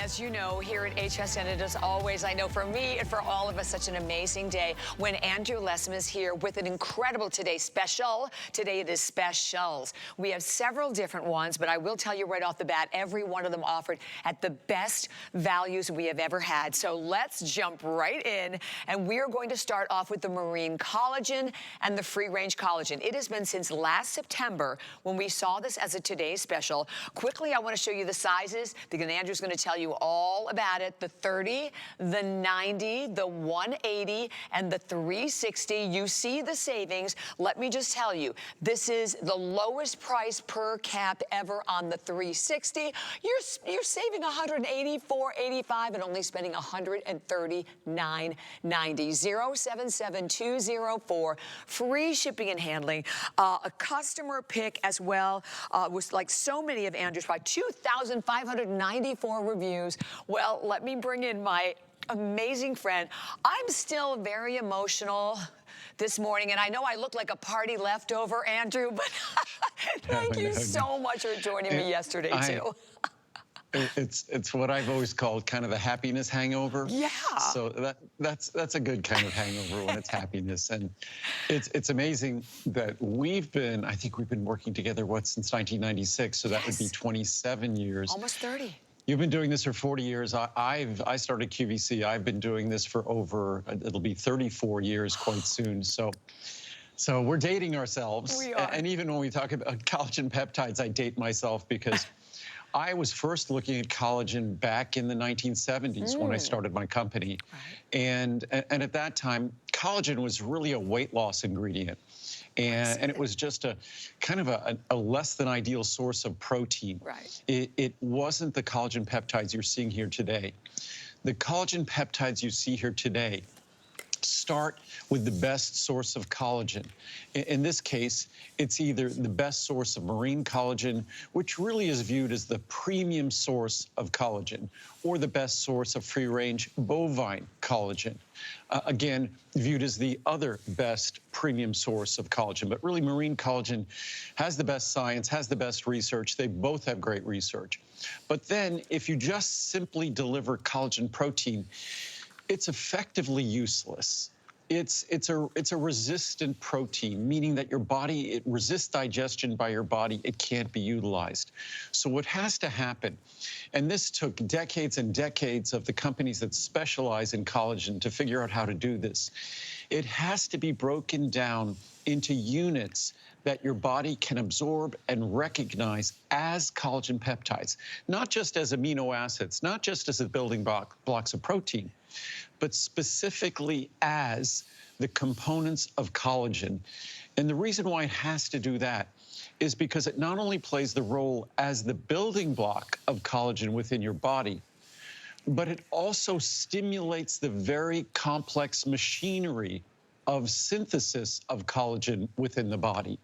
as you know, here at HSN, it is always, I know for me and for all of us, such an amazing day when Andrew Lessman is here with an incredible today special. Today it is specials. We have several different ones, but I will tell you right off the bat, every one of them offered at the best values we have ever had. So let's jump right in, and we are going to start off with the marine collagen and the free-range collagen. It has been since last September when we saw this as a today special. Quickly, I want to show you the sizes. Andrew's going to tell you all about it. The 30, the 90, the 180, and the 360. You see the savings. Let me just tell you, this is the lowest price per cap ever on the 360. You're saving $184.85 and only spending $139.90. 077204. Free shipping and handling. A customer pick as well was like so many of Andrew's, by 2,594 reviews. Well, let me bring in my amazing friend. I'm still very emotional this morning, and I know I look like a party leftover, Andrew, but thank you so much for joining me yesterday, too. It's what I've always called kind of a happiness hangover. Yeah. So that's a good kind of hangover when it's happiness. And it's amazing that I think we've been working together, since 1996, so that would be 27 years. Almost 30. You've been doing this for 40 years. I started QVC. I've been doing this for it'll be 34 years quite soon. So we're dating ourselves. We are. And even when we talk about collagen peptides, I date myself because I was first looking at collagen back in the 1970s when I started my company. Right. And at that time, collagen was really a weight loss ingredient. And it was just a kind of a less than ideal source of protein. Right. It wasn't the collagen peptides you're seeing here today. The collagen peptides you see here today start with the best source of collagen. In this case, it's either the best source of marine collagen, which really is viewed as the premium source of collagen, or the best source of free-range bovine collagen. Again, viewed as the other best premium source of collagen. But really, marine collagen has the best science, has the best research. They both have great research. But then, if you just simply deliver collagen protein, it's effectively useless. It's a resistant protein, meaning that your body, it resists digestion by your body. It can't be utilized. So what has to happen, and this took decades and decades of the companies that specialize in collagen to figure out how to do this, it has to be broken down into units that your body can absorb and recognize as collagen peptides, not just as amino acids, not just as the building blocks of protein, but specifically as the components of collagen. And the reason why it has to do that is because it not only plays the role as the building block of collagen within your body, but it also stimulates the very complex machinery of synthesis of collagen within the body.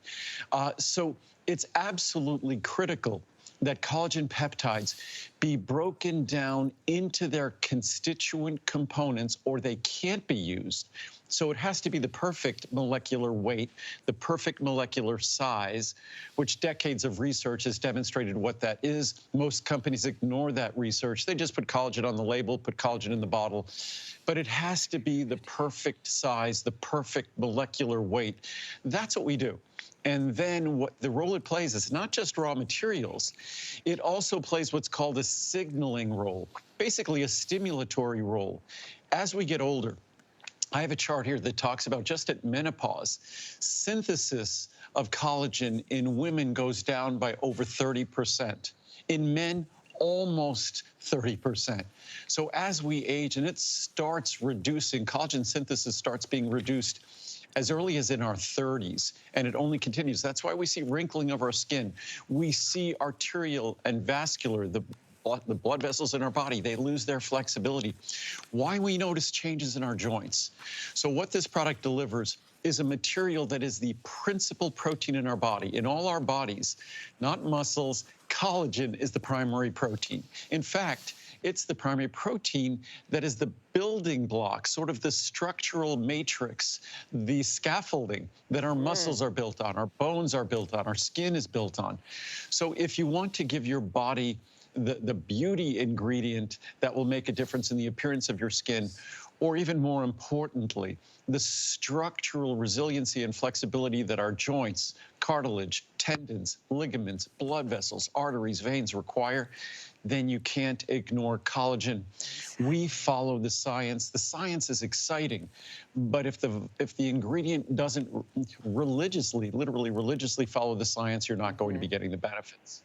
So it's absolutely critical that collagen peptides be broken down into their constituent components, or they can't be used. So it has to be the perfect molecular weight, the perfect molecular size, which decades of research has demonstrated what that is. Most companies ignore that research. They just put collagen on the label, put collagen in the bottle. But it has to be the perfect size, the perfect molecular weight. That's what we do. And then what the role it plays is not just raw materials, it also plays what's called a signaling role, basically a stimulatory role. As we get older, I have a chart here that talks about just at menopause, synthesis of collagen in women goes down by over 30%. In men, almost 30%. So as we age, and it starts reducing, collagen synthesis starts being reduced as early as in our 30s, and it only continues. That's why we see wrinkling of our skin. We see arterial and vascular, the blood vessels in our body, they lose their flexibility. Why we notice changes in our joints. So what this product delivers is a material that is the principal protein in our body. In all our bodies, not muscles, collagen is the primary protein. In fact, it's the primary protein that is the building block, sort of the structural matrix, the scaffolding that our muscles are built on, our bones are built on, our skin is built on. So if you want to give your body the beauty ingredient that will make a difference in the appearance of your skin, or even more importantly, the structural resiliency and flexibility that our joints, cartilage, tendons, ligaments, blood vessels, arteries, veins require, then you can't ignore collagen. We follow the science. The science is exciting, but if the ingredient doesn't literally religiously follow the science, you're not going to be getting the benefits.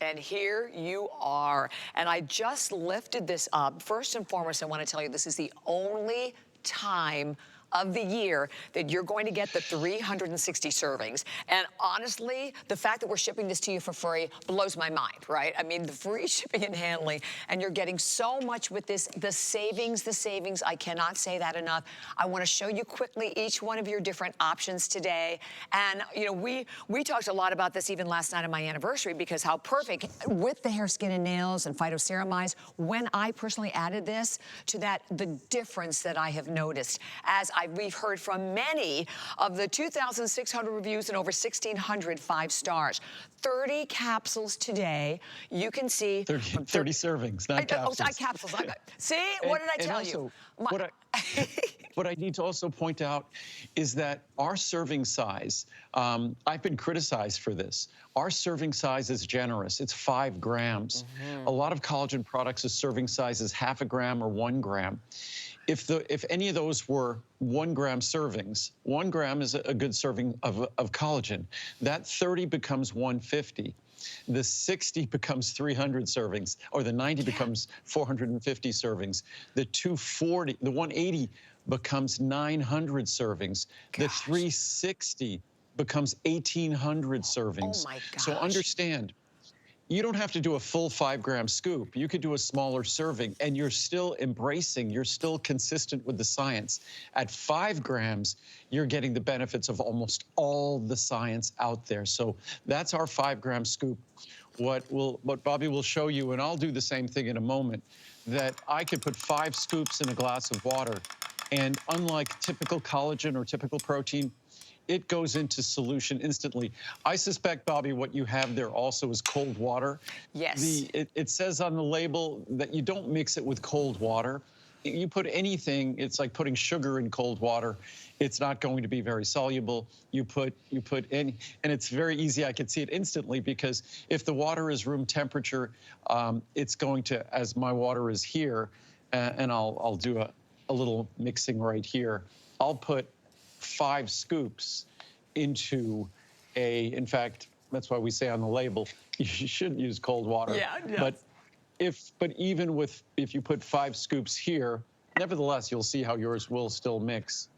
And here you are. And I just lifted this up. First and foremost, I want to tell you this is the only time of the year that you're going to get the 360 servings. And honestly, the fact that we're shipping this to you for free blows my mind, right? I mean, the free shipping and handling, and you're getting so much with this, the savings, I cannot say that enough. I want to show you quickly each one of your different options today. And, you know, we talked a lot about this even last night on my anniversary, because how perfect with the hair, skin, and nails and phytoceramides, when I personally added this to that, the difference that I have noticed as we've heard from many of the 2,600 reviews and over 1,600 5 stars. 30 capsules today. You can see 30 servings, not capsules. Oh, capsules. See, what did I tell you? What I need to also point out is that our serving size, I've been criticized for this. Our serving size is generous. It's 5 grams. A lot of collagen products, the serving size is half a gram or 1 gram. If any of those were 1 gram servings, 1 gram is a good serving of collagen. That 30 becomes 150. The 60 becomes 300 servings, or the 90 becomes 450 servings. The 240, the 180 becomes 900 servings. Gosh. The 360 becomes 1,800 servings. Oh my gosh. So understand, you don't have to do a full 5 gram scoop. You could do a smaller serving, and you're still embracing, you're still consistent with the science. At 5 grams, you're getting the benefits of almost all the science out there. So that's our 5 gram scoop. What Bobby will show you, and I'll do the same thing in a moment, that I could put 5 scoops in a glass of water, and unlike typical collagen or typical protein, it goes into solution instantly. I suspect, Bobby, what you have there also is cold water. Yes. It says on the label that you don't mix it with cold water. You put anything, it's like putting sugar in cold water. It's not going to be very soluble. You put any, and it's very easy. I can see it instantly, because if the water is room temperature, it's going to, as my water is here, and I'll do a little mixing right here. I'll put 5 scoops into in fact, that's why we say on the label, you shouldn't use cold water. Yeah. But even if you put 5 scoops here, nevertheless, you'll see how yours will still mix.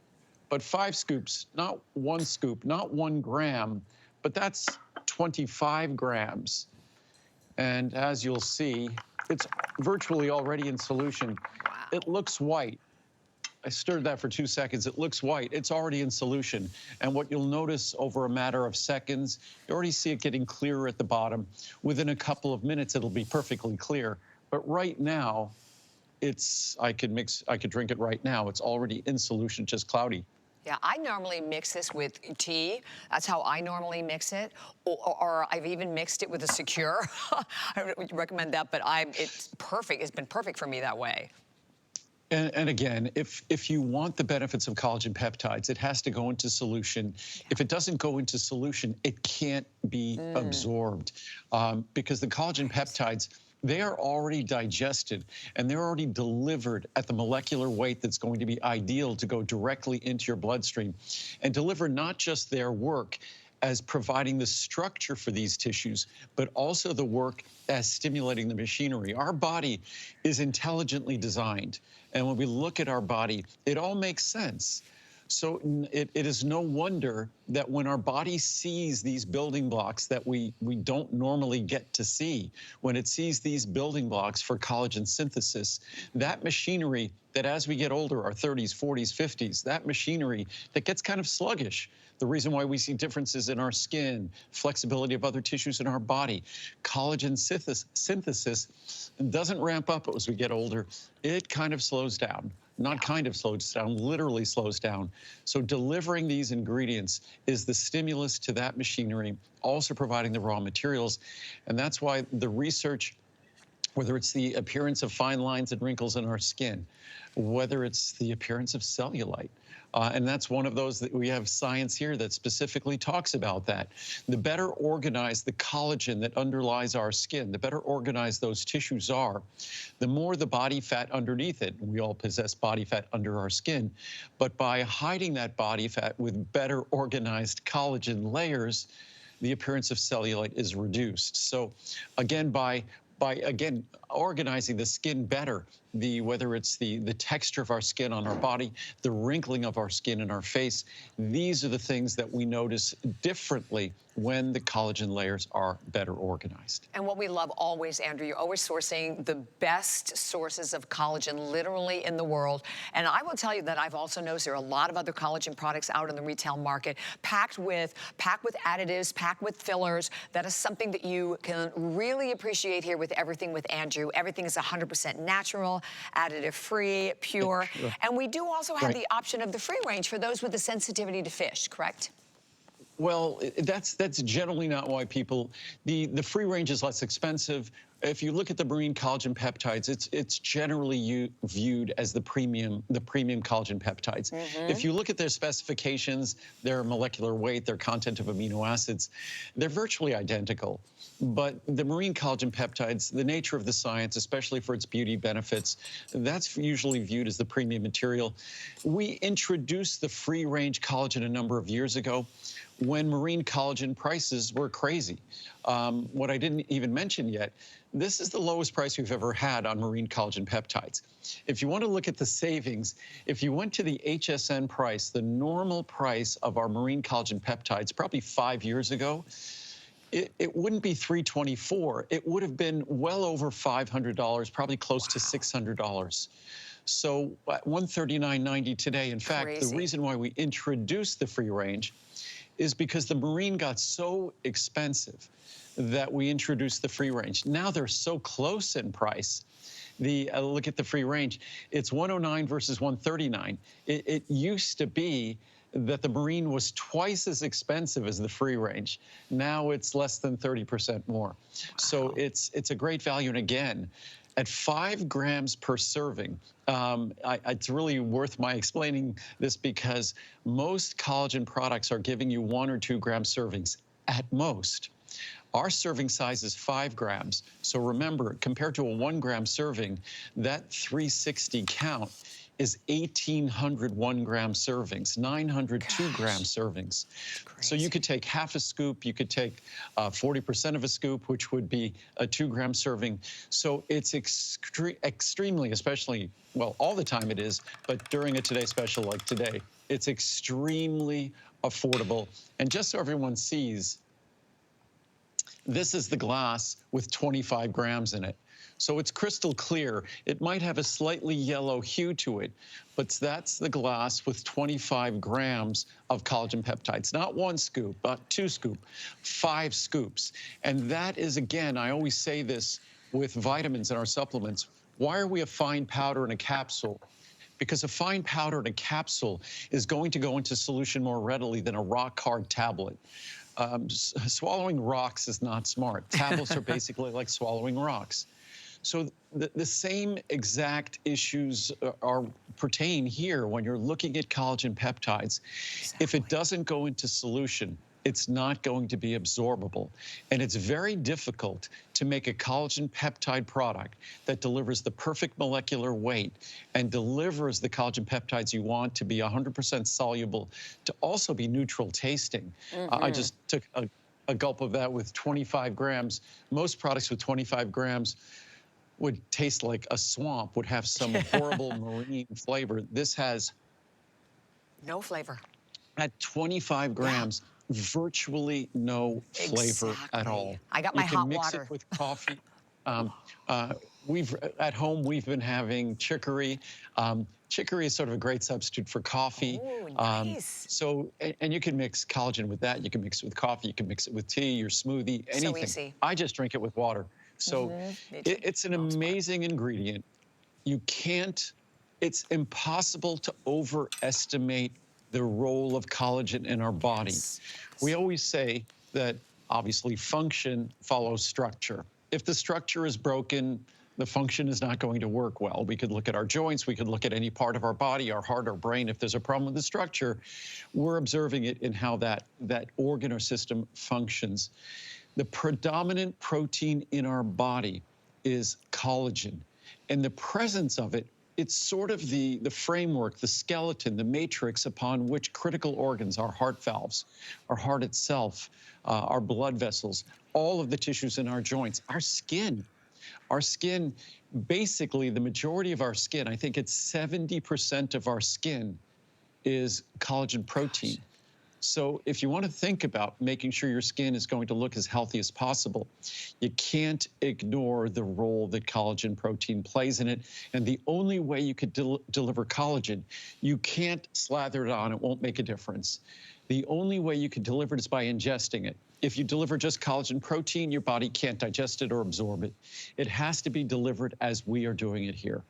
But 5 scoops, not 1 scoop, not 1 gram, but that's 25 grams. And as you'll see, it's virtually already in solution. Wow. It looks white. I stirred that for 2 seconds. It looks white. It's already in solution. And what you'll notice over a matter of seconds, you already see it getting clearer at the bottom. Within a couple of minutes, it'll be perfectly clear. But right now, I could drink it right now. It's already in solution, just cloudy. Yeah, I normally mix this with tea. That's how I normally mix it. Or I've even mixed it with a Secure. I would recommend that, but it's perfect. It's been perfect for me that way. And again, if you want the benefits of collagen peptides, it has to go into solution. Yeah. If it doesn't go into solution, it can't be absorbed, because the collagen peptides, they are already digested and they're already delivered at the molecular weight that's going to be ideal to go directly into your bloodstream and deliver not just their work as providing the structure for these tissues, but also the work as stimulating the machinery. Our body is intelligently designed. And when we look at our body, it all makes sense. So it is no wonder that when our body sees these building blocks that we don't normally get to see, when it sees these building blocks for collagen synthesis, that machinery that as we get older, our 30s, 40s, 50s, that machinery that gets kind of sluggish. The reason why we see differences in our skin, flexibility of other tissues in our body, collagen synthesis doesn't ramp up as we get older. It kind of slows down. Not kind of slows down, literally slows down. So delivering these ingredients is the stimulus to that machinery, also providing the raw materials. And that's why the research whether it's the appearance of fine lines and wrinkles in our skin, whether it's the appearance of cellulite. And that's one of those that we have science here that specifically talks about that. The better organized the collagen that underlies our skin, the better organized those tissues are, the more the body fat underneath it. We all possess body fat under our skin. But by hiding that body fat with better organized collagen layers, the appearance of cellulite is reduced. So again, by again organizing the skin better, whether it's the texture of our skin on our body, the wrinkling of our skin in our face, these are the things that we notice differently when the collagen layers are better organized. And what we love always, Andrew, you're always sourcing the best sources of collagen literally in the world. And I will tell you that I've also noticed there are a lot of other collagen products out in the retail market packed with additives, packed with fillers. That is something that you can really appreciate here with everything with Andrew. Everything is 100% natural, additive-free, pure. Sure. And we do also have the option of the free range for those with the sensitivity to fish, correct? Well, that's generally not why people, the free range is less expensive. If you look at the marine collagen peptides, it's generally viewed as the premium collagen peptides. If you look at their specifications, their molecular weight, their content of amino acids, they're virtually identical. But the marine collagen peptides, the nature of the science, especially for its beauty benefits, that's usually viewed as the premium material. We introduced the free range collagen a number of years ago when marine collagen prices were crazy. What I didn't even mention yet, this is the lowest price we've ever had on marine collagen peptides. If you want to look at the savings, if you went to the HSN price, the normal price of our marine collagen peptides probably 5 years ago, it wouldn't be $324. It would have been well over $500, probably close to $600. So at $139.90 today. In fact, the reason why we introduced the free range is because the marine got so expensive that we introduced the free range. Now they're so close in price. Look at the free range. It's $109 versus $139. It used to be that the marine was twice as expensive as the free range. Now it's less than 30% more. Wow. So it's a great value. And again, at 5 grams per serving, it's really worth my explaining this because most collagen products are giving you 1 or 2 gram servings at most. Our serving size is 5 grams. So remember, compared to a 1 gram serving, that 360 count is 1,800 1 gram servings, 900 2 gram servings. So you could take half a scoop, you could take 40% of a scoop, which would be a 2 gram serving. So it's extremely, especially, well, all the time it is, but during a Today Special like today, it's extremely affordable. And just so everyone sees, this is the glass with 25 grams in it. So it's crystal clear. It might have a slightly yellow hue to it, but that's the glass with 25 grams of collagen peptides. Not 1 scoop, but 2 scoops, 5 scoops. And that is, again, I always say this with vitamins in our supplements. Why are we a fine powder in a capsule? Because a fine powder in a capsule is going to go into solution more readily than a rock-hard tablet. Swallowing rocks is not smart. Tablets are basically like swallowing rocks. So the same exact issues pertain here when you're looking at collagen peptides. Exactly. If it doesn't go into solution, it's not going to be absorbable. And it's very difficult to make a collagen peptide product that delivers the perfect molecular weight and delivers the collagen peptides you want to be 100% soluble, to also be neutral tasting. I just took a gulp of that with 25 grams. Most products with 25 grams would taste like a swamp, would have some horrible marine flavor. This has no flavor. At 25 grams, virtually no flavor at all. I got my hot water. You can mix it with coffee. At home, we've been having chicory. Chicory is sort of a great substitute for coffee. Oh, nice. And you can mix collagen with that. You can mix it with coffee. You can mix it with tea, your smoothie, anything. So easy. I just drink it with water. So it's an amazing ingredient. It's impossible to overestimate the role of collagen in our body. We always say that obviously function follows structure. If the structure is broken, the function is not going to work well. We could look at our joints, we could look at any part of our body, our heart, our brain. If there's a problem with the structure, we're observing it in how that organ or system functions. The predominant protein in our body is collagen. And the presence of it, it's sort of the framework, the skeleton, the matrix upon which critical organs, our heart valves, our heart itself, our blood vessels, all of the tissues in our joints, our skin, basically the majority of our skin, I think it's 70% of our skin is collagen protein. Gosh. So if you want to think about making sure your skin is going to look as healthy as possible, you can't ignore the role that collagen protein plays in it. And the only way you could deliver collagen, you can't slather it on, it won't make a difference. The only way you can deliver it is by ingesting it. If you deliver just collagen protein, your body can't digest it or absorb it. It has to be delivered as we are doing it here.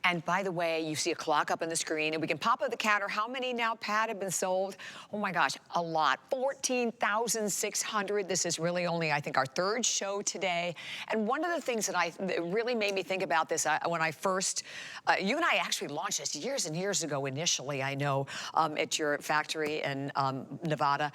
And by the way, you see a clock up on the screen, and we can pop up the counter. How many now, Pat, have been sold? Oh my gosh, a lot. 14,600. This is really only, I think, our third show today. And one of the things that really made me think about this when I first, you and I actually launched this years and years ago initially, I know, at your factory in Nevada.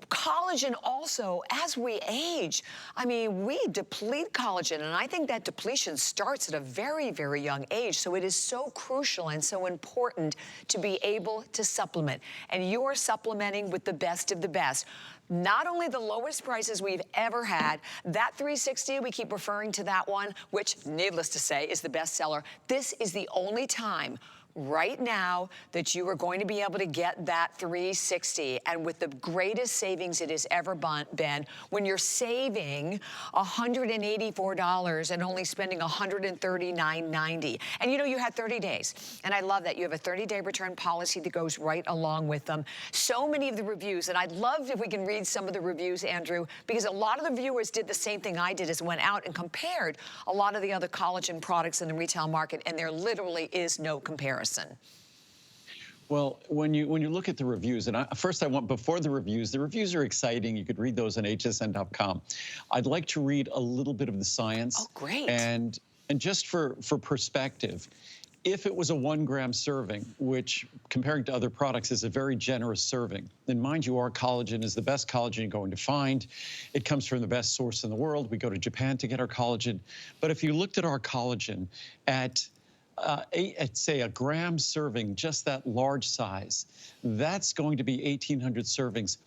Collagen also, as we age, I mean, we deplete collagen, and I think that depletion starts at a very, very young age. So it is so crucial and so important to be able to supplement. And you're supplementing with the best of the best. Not only the lowest prices we've ever had, that 360, we keep referring to that one, which, needless to say, is the best seller. This is the only time right now that you are going to be able to get that 360, and with the greatest savings it has ever been, when you're saving $184 and only spending $139.90. And you know, you had 30 days, and I love that you have a 30-day return policy that goes right along with them. So many of the reviews, and I'd love if we can read some of the reviews, Andrew, because a lot of the viewers did the same thing I did, is went out and compared a lot of the other collagen products in the retail market, and there literally is no comparison. Well, when you look at the reviews, and before the reviews are exciting. You could read those on hsn.com. I'd like to read a little bit of the science. Oh, great. And just for perspective, if it was a 1 gram serving, which comparing to other products is a very generous serving, then mind you, our collagen is the best collagen you're going to find. It comes from the best source in the world. We go to Japan to get our collagen. But if you looked at our collagen at say a gram serving, just that large size, that's going to be 1,800 servings.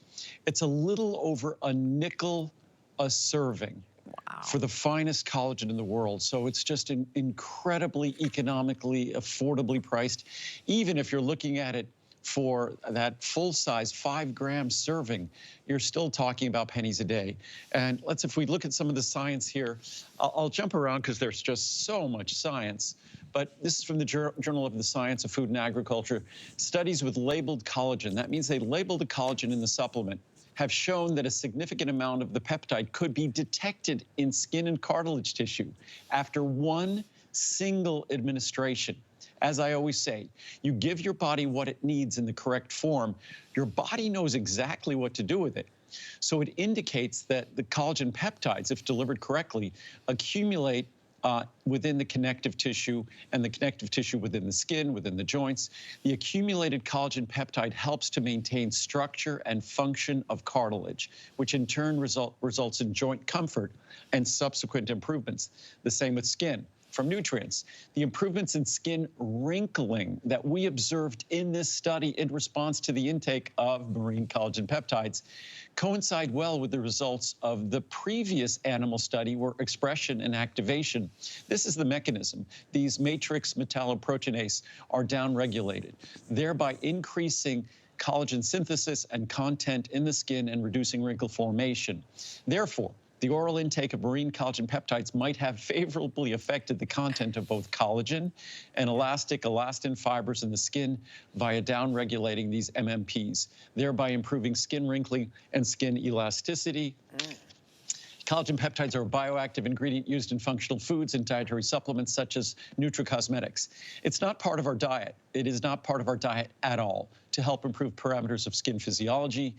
It's a little over a nickel a serving. Wow. For the finest collagen in the world. So it's just incredibly economically, affordably priced. Even if you're looking at it for that full-size 5 gram serving, you're still talking about pennies a day. And if we look at some of the science here, I'll jump around because there's just so much science. But this is from the Journal of the Science of Food and Agriculture. Studies with labeled collagen, that means they labeled the collagen in the supplement, have shown that a significant amount of the peptide could be detected in skin and cartilage tissue after one single administration. As I always say, you give your body what it needs in the correct form, your body knows exactly what to do with it. So it indicates that the collagen peptides, if delivered correctly, accumulate within the connective tissue, and the connective tissue within the skin, within the joints. The accumulated collagen peptide helps to maintain structure and function of cartilage, which in turn results in joint comfort and subsequent improvements. The same with skin. From nutrients, the improvements in skin wrinkling that we observed in this study in response to the intake of marine collagen peptides coincide well with the results of the previous animal study where expression and activation, this is the mechanism, these matrix metalloproteinase are downregulated, thereby increasing collagen synthesis and content in the skin and reducing wrinkle formation. Therefore, the oral intake of marine collagen peptides might have favorably affected the content of both collagen and elastic elastin fibers in the skin via downregulating these MMPs, thereby improving skin wrinkling and skin elasticity. Collagen peptides are a bioactive ingredient used in functional foods and dietary supplements such as nutracosmetics. It's not part of our diet. It is not part of our diet at all to help improve parameters of skin physiology.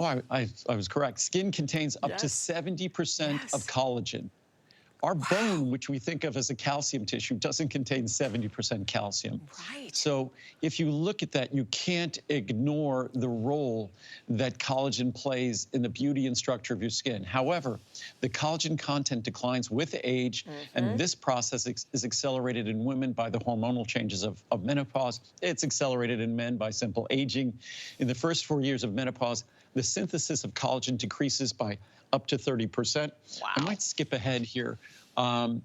Oh, I was correct. Skin contains up to 70% of collagen. Our bone, which we think of as a calcium tissue, doesn't contain 70% calcium. Right. So if you look at that, you can't ignore the role that collagen plays in the beauty and structure of your skin. However, the collagen content declines with age, and this process is accelerated in women by the hormonal changes of menopause. It's accelerated in men by simple aging. In the first 4 years of menopause, the synthesis of collagen decreases by up to 30%. Wow. I might skip ahead here. And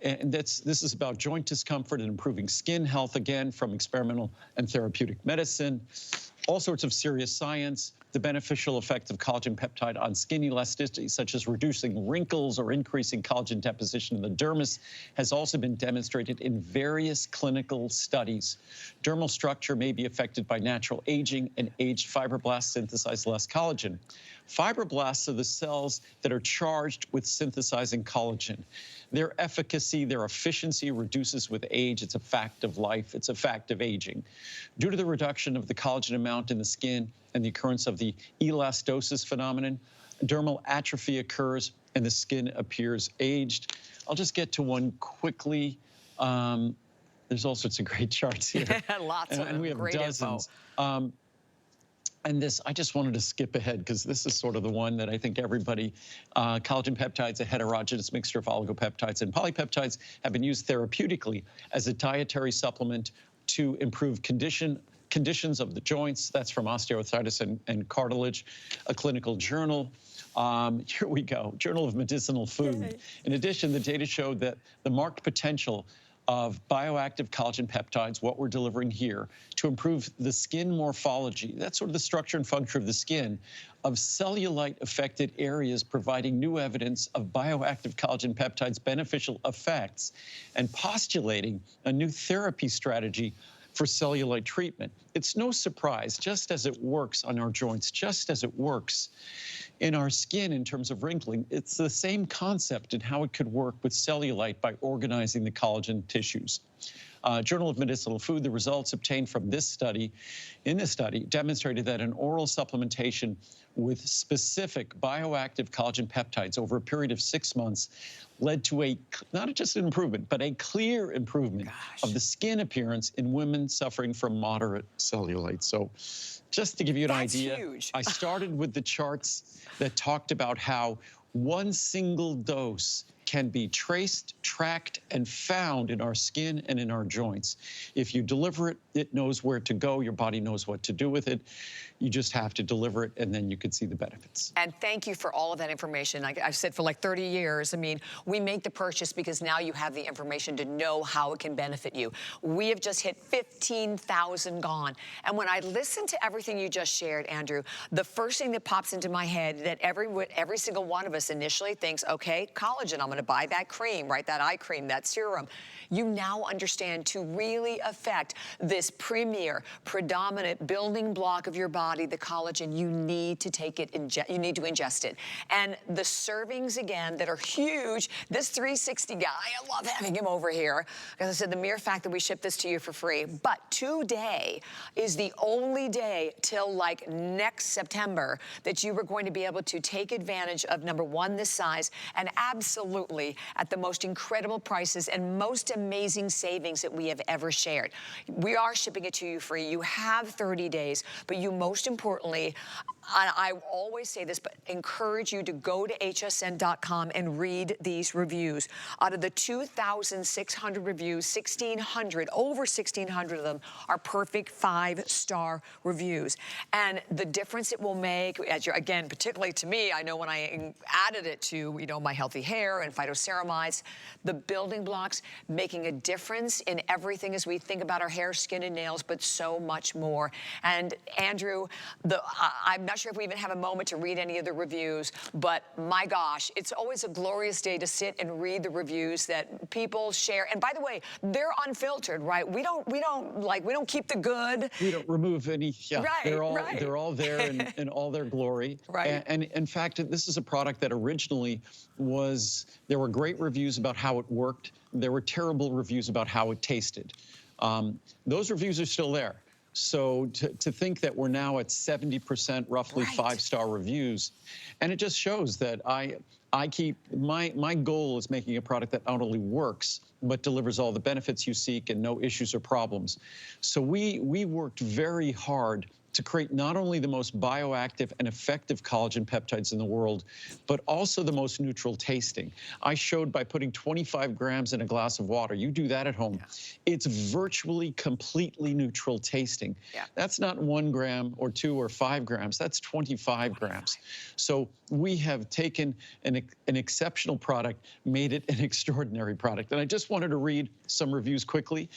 this is about joint discomfort and improving skin health, again, from experimental and therapeutic medicine. All sorts of serious science, the beneficial effect of collagen peptide on skin elasticity, such as reducing wrinkles or increasing collagen deposition in the dermis, has also been demonstrated in various clinical studies. Dermal structure may be affected by natural aging, and aged fibroblasts synthesize less collagen. Fibroblasts are the cells that are charged with synthesizing collagen. Their efficacy, their efficiency reduces with age. It's a fact of life. It's a fact of aging. Due to the reduction of the collagen amount in the skin and the occurrence of the elastosis phenomenon, dermal atrophy occurs and the skin appears aged. I'll just get to one quickly. There's all sorts of great charts here. Lots of them. And we have great dozens. Info. And this, I just wanted to skip ahead because this is sort of the one that I think everybody, collagen peptides, a heterogeneous mixture of oligopeptides and polypeptides, have been used therapeutically as a dietary supplement to improve conditions of the joints. That's from Osteoarthritis and Cartilage, a clinical journal. Here we go, Journal of Medicinal Food. Yay. In addition, the data showed that the marked potential of bioactive collagen peptides, what we're delivering here, to improve the skin morphology, that's sort of the structure and function of the skin, of cellulite-affected areas, providing new evidence of bioactive collagen peptides' beneficial effects and postulating a new therapy strategy for cellulite treatment. It's no surprise, just as it works on our joints, just as it works in our skin in terms of wrinkling, it's the same concept in how it could work with cellulite by organizing the collagen tissues. Journal of Medicinal Food, the results obtained from this study, demonstrated that an oral supplementation with specific bioactive collagen peptides over a period of 6 months led to a, not just an improvement, but a clear improvement of the skin appearance in women suffering from moderate cellulite. So just to give you an idea, huge. I started with the charts that talked about how one single dose can be traced, tracked, and found in our skin and in our joints. If you deliver it, it knows where to go. Your body knows what to do with it. You just have to deliver it, and then you can see the benefits. And thank you for all of that information. Like I've said for like 30 years, I mean, we make the purchase because now you have the information to know how it can benefit you. We have just hit 15,000 gone. And when I listen to everything you just shared, Andrew, the first thing that pops into my head that every single one of us initially thinks, okay, collagen, I'm going to buy that cream, right? That eye cream, that serum. You now understand to really affect this premier, predominant building block of your body, the collagen, you need to take it, you need to ingest it. And the servings, again, that are huge, this 360 guy, I love having him over here. As I said, the mere fact that we ship this to you for free. But today is the only day till like next September that you are going to be able to take advantage of, number one, this size, and absolutely at the most incredible prices and most amazing savings that we have ever shared. We are shipping it to you free. You have 30 days, but you most importantly, I always say this, but encourage you to go to hsn.com and read these reviews. Out of the 2,600 reviews, over 1,600 of them are perfect 5-star reviews. And the difference it will make, as you're, again, particularly to me, I know when I added it to, you know, my healthy hair and phytoceramides, the building blocks making a difference in everything as we think about our hair, skin, and nails, but so much more. And Andrew, I'm not sure if we even have a moment to read any of the reviews, but my gosh, it's always a glorious day to sit and read the reviews that people share. And by the way, they're unfiltered, right? We don't keep the good. We don't remove any. Yeah, right, they're all there in all their glory. Right. And in fact, this is a product that originally there were great reviews about how it worked. There were terrible reviews about how it tasted. Those reviews are still there. So to think that we're now at 70% roughly Right. 5-star reviews, and it just shows that I keep, my goal is making a product that not only works, but delivers all the benefits you seek and no issues or problems. So we worked very hard to create not only the most bioactive and effective collagen peptides in the world, but also the most neutral tasting. I showed by putting 25 grams in a glass of water. You do that at home. Yeah. It's virtually completely neutral tasting. Yeah. That's not 1 gram or 2 or 5 grams. That's 25 grams. So we have taken an exceptional product, made it an extraordinary product. And I just wanted to read some reviews quickly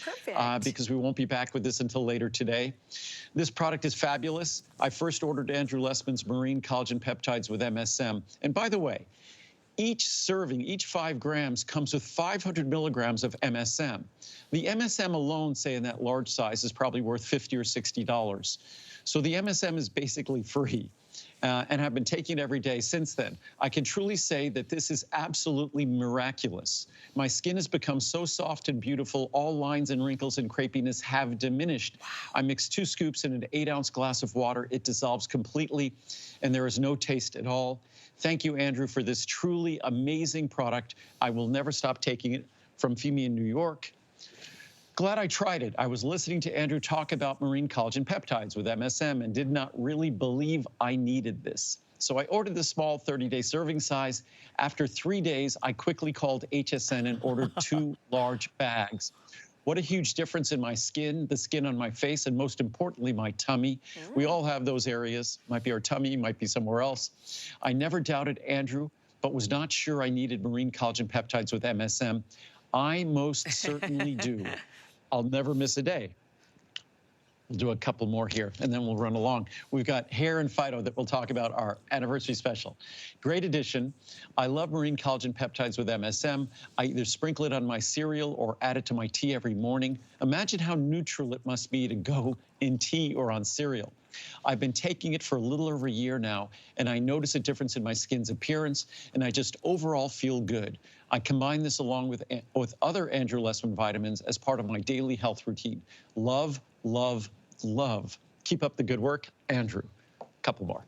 because we won't be back with this until later today. This product is fabulous. I first ordered Andrew Lessman's Marine Collagen Peptides with MSM. And by the way, each serving, each 5 grams comes with 500 milligrams of MSM. The MSM alone, say in that large size, is probably worth $50 or $60. So the MSM is basically free. And have been taking it every day since then. I can truly say that this is absolutely miraculous. My skin has become so soft and beautiful, all lines and wrinkles and crepiness have diminished. I mix 2 scoops in an 8-ounce glass of water. It dissolves completely, and there is no taste at all. Thank you, Andrew, for this truly amazing product. I will never stop taking it. From Femi in New York. Glad I tried it. I was listening to Andrew talk about marine collagen peptides with MSM and did not really believe I needed this. So I ordered the small 30-day serving size. After 3 days, I quickly called HSN and ordered 2 large bags. What a huge difference in my skin, the skin on my face, and most importantly, my tummy. We all have those areas. Might be our tummy, might be somewhere else. I never doubted Andrew, but was not sure I needed marine collagen peptides with MSM. I most certainly do. I'll never miss a day. We'll do a couple more here, and then we'll run along. We've got Hair and Fido that we'll talk about, our anniversary special. Great addition. I love marine collagen peptides with MSM. I either sprinkle it on my cereal or add it to my tea every morning. Imagine how neutral it must be to go in tea or on cereal. I've been taking it for a little over a year now, and I notice a difference in my skin's appearance, and I just overall feel good. I combine this along with other Andrew Lessman vitamins as part of my daily health routine. Love, love, love. Keep up the good work, Andrew. Couple more.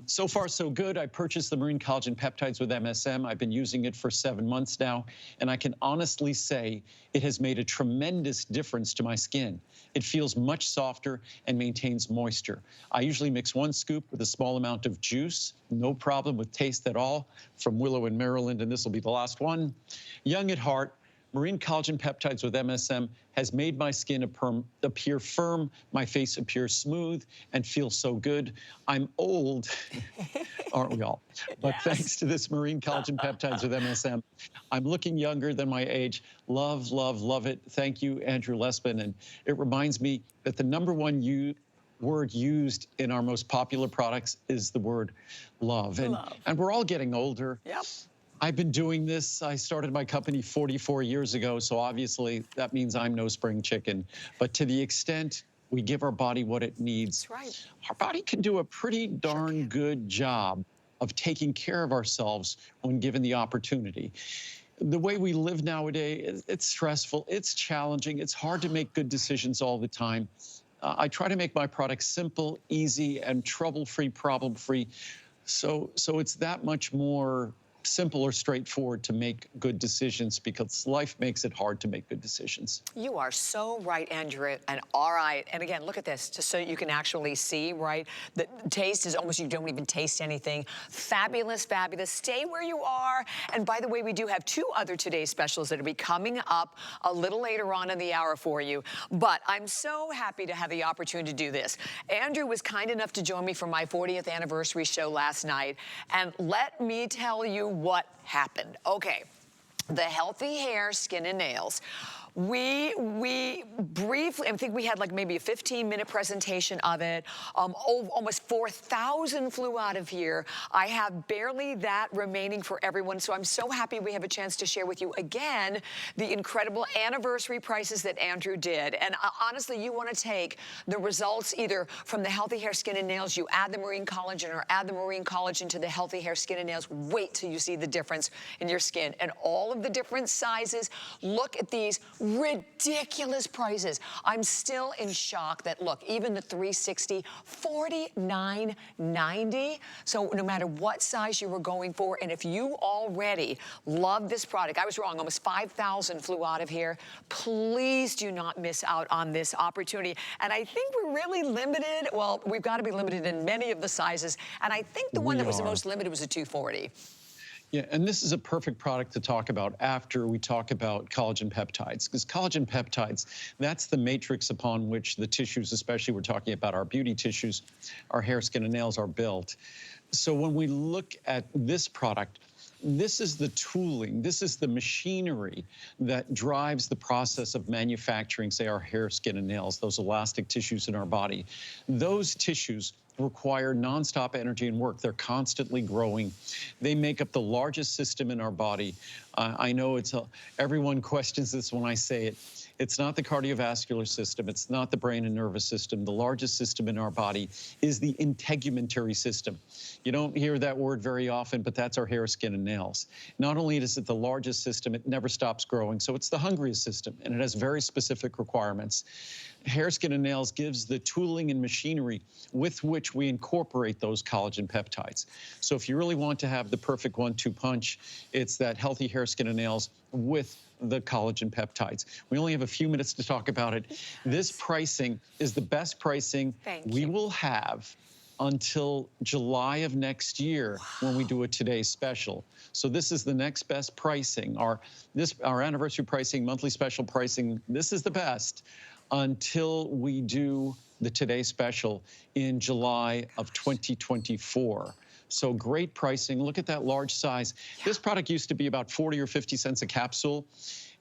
So far, so good. I purchased the Marine Collagen Peptides with MSM. I've been using it for 7 months now, and I can honestly say it has made a tremendous difference to my skin. It feels much softer and maintains moisture. I usually mix 1 scoop with a small amount of juice. No problem with taste at all. From Willow in Maryland, and this will be the last one. Young at heart, Marine Collagen Peptides with MSM has made my skin appear firm, my face appear smooth, and feel so good. I'm old, aren't we all? But yes. Thanks to this Marine Collagen Peptides with MSM, I'm looking younger than my age. Love, love, love it. Thank you, Andrew Lessman. And it reminds me that the #1 word used in our most popular products is the word love. And we're all getting older. Yep. I've been doing this. I started my company 44 years ago, so obviously that means I'm no spring chicken. But to the extent we give our body what it needs, that's right. Our body can do a pretty darn good job of taking care of ourselves when given the opportunity. The way we live nowadays, it's stressful, it's challenging, it's hard to make good decisions all the time. I try to make my products simple, easy, and trouble-free, problem-free. So it's that much more simple or straightforward to make good decisions, because life makes it hard to make good decisions. You are so right, Andrew. And all right, and again, look at this, just so you can actually see, right? The taste is almost, you don't even taste anything. Fabulous, fabulous. Stay where you are. And by the way, we do have 2 other today's specials that will be coming up a little later on in the hour for you. But I'm so happy to have the opportunity to do this. Andrew was kind enough to join me for my 40th anniversary show last night. And let me tell you what happened. Okay, the healthy hair, skin, and nails. We briefly, I think we had like maybe a 15-minute presentation of it. Almost 4,000 flew out of here. I have barely that remaining for everyone, so I'm so happy we have a chance to share with you again the incredible anniversary prices that Andrew did. And honestly, you want to take the results either from the healthy hair, skin, and nails, you add the marine collagen, or add the marine collagen to the healthy hair, skin, and nails. Wait till you see the difference in your skin and all of the different sizes. Look at these ridiculous prices. I'm still in shock that, look, even the 360, $49.90. So no matter what size you were going for, and if you already love this product, I was wrong, almost 5,000 flew out of here. Please do not miss out on this opportunity. And I think we're really limited. Well, we've got to be limited in many of the sizes. And I think the one that was the most limited was a 240. Yeah, and this is a perfect product to talk about after we talk about collagen peptides, because collagen peptides, that's the matrix upon which the tissues, especially we're talking about our beauty tissues, our hair, skin, and nails, are built. So when we look at this product, this is the tooling, this is the machinery that drives the process of manufacturing, say, our hair, skin, and nails, those elastic tissues in our body. Those tissues require nonstop energy and work. They're constantly growing. They make up the largest system in our body. I know everyone questions this when I say it. It's not the cardiovascular system. It's not the brain and nervous system. The largest system in our body is the integumentary system. You don't hear that word very often, but that's our hair, skin, and nails. Not only is it the largest system, it never stops growing. So it's the hungriest system, and it has very specific requirements. Hair, skin, and nails gives the tooling and machinery with which we incorporate those collagen peptides. So if you really want to have the perfect 1-2 punch, it's that healthy hair, skin, and nails with the collagen peptides. We only have a few minutes to talk about it. Yes. This pricing is the best pricing we will have until July of next year when we do a Today Special. So this is the next best pricing. Our anniversary pricing, monthly special pricing, this is the best until we do the Today Special in July of 2024. So great pricing. Look at that large size. Yeah. This product used to be about 40 or 50 cents a capsule.